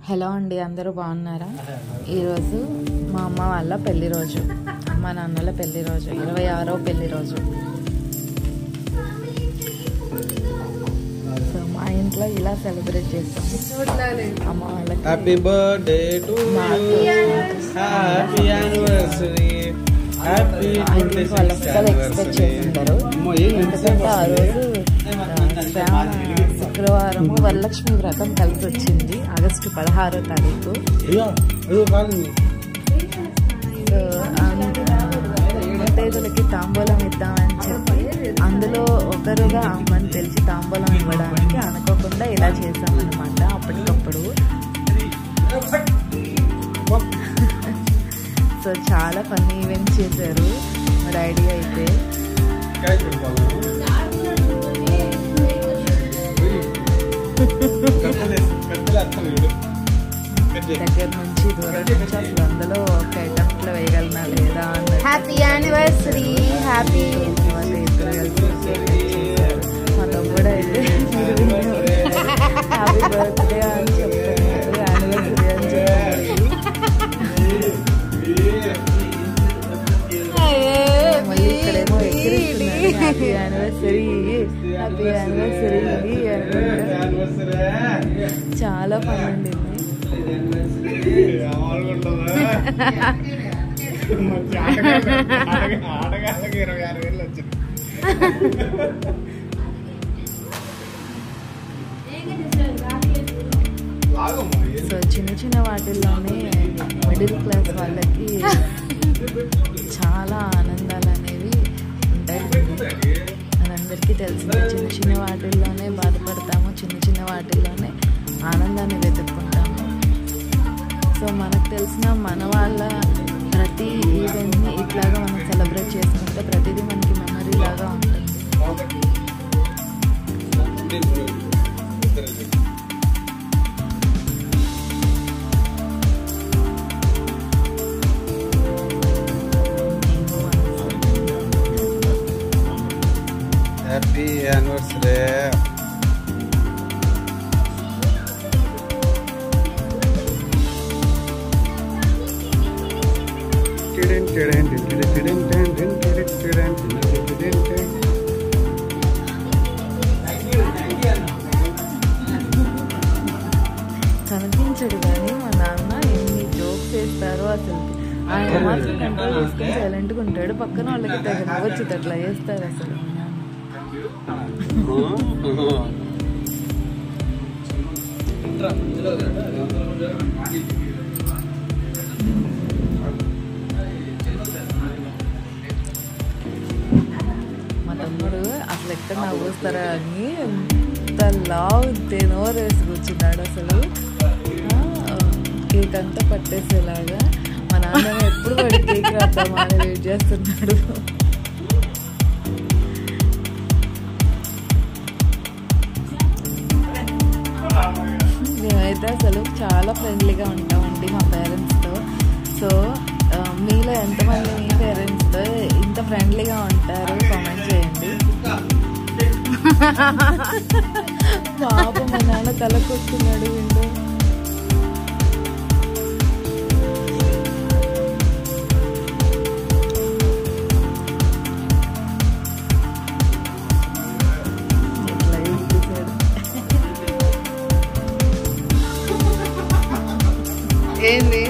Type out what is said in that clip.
Hello అండి, అందరూ బాగున్నారా? ఈరోజు మా అమ్మ వాళ్ళ పెళ్లి రోజు, అమ్మ నాన్నల పెళ్లి రోజు, 26వ పెళ్లి రోజు. సో మా ఇంట్లో ఇలా సెలబ్రేట్ చేస్తాము. అమ్మ వాళ్ళకి happy birthday to happy anniversary happy వాళ్ళు అసలు ఎక్స్పెక్ట్ చేస్తుంటారు. ఎందుకంటే ఆ రోజు శ్రావణ శుక్రవారము వరలక్ష్మి వ్రతం కలిసి వచ్చింది, ఆగస్టు 16వ తారీఖు. ముత్తైదులకి తాంబూలం ఇద్దామని చెప్పి అందులో ఒకరుగా అమ్మని తెలిసి తాంబూలం ఇవ్వడానికి అనుకోకుండా ఇలా చేసామన్నమాట. అప్పటికప్పుడు సో చాలా ఫన్నీ ఈవెంట్స్ చేశారు మా డాడీ అయితే. దగ్గర నుంచి దూరం నుంచి అసలు అందులో ఒక అటెంప్ట్ లో వేయగలనా లేదా అన్న హ్యాపీ యానివర్సరీ హ్యాపీ మా తమ్ముడు అయితే హ్యాపీ బర్త్డే అని చెప్తున్నారు, యానివర్సరీ అని చెప్పారు. మళ్ళీ ఇక్కడేమో ఎక్కిరిస్తున్నారు హ్యాపీ యానివర్సరీ హ్యాపీ యానివర్సరీ అనుకుంటా. చాలా పని ఉండింది. సో చిన్న చిన్న వాటిల్లోనే మిడిల్ క్లాస్ వాళ్ళకి చాలా ఆనందాలు అనేవి ఉంటాయి. మనందరికీ తెలిసింది, చిన్న చిన్న వాటిల్లోనే బాధపడతాము, చిన్న చిన్న వాటిల్లోనే ఆనందాన్ని వెతుక్కుంటాము. సో మనకు తెలిసిన మన వాళ్ళ ప్రతి ఈవెంట్ని ఇట్లాగా మనం సెలబ్రేట్ చేసుకుంటే ప్రతిదీ మనకి మెమరీ లాగా ఉంటుంది. Happy anniversary. కనిపించడు కానీ మా నాన్న ఎన్ని జోక్స్ వేస్తారో అసలు. ఆయన మాత్రం కంట్రోల్ చేసుకొని సైలెంట్గా ఉంటాడు, పక్కన వాళ్ళకి తెగ నవ్వొచ్చుది అట్లా చేస్తారు అసలు. మా తమ్ముడు అసలు ఎక్కడ నవ్వుస్తారా అని ఎంత లావు నోరు వేసి కూర్చున్నాడు అసలు. కేక్ అంతా పట్టేసేలాగా మా నాన్న ఎప్పుడు వాడి కేక్ రాద్దామా అని వెయిట్ చేస్తున్నాడు. మేమైతే అసలు చాలా ఫ్రెండ్లీగా ఉంటామండి మా పేరెంట్స్తో. సో మీలో ఎంతమంది మీ పేరెంట్స్తో ఇంత ఫ్రెండ్లీగా ఉంటారు కామెంట్ చేయండి. పాప మా నాన్న తలకొస్తున్నాడు విండో. ఏంది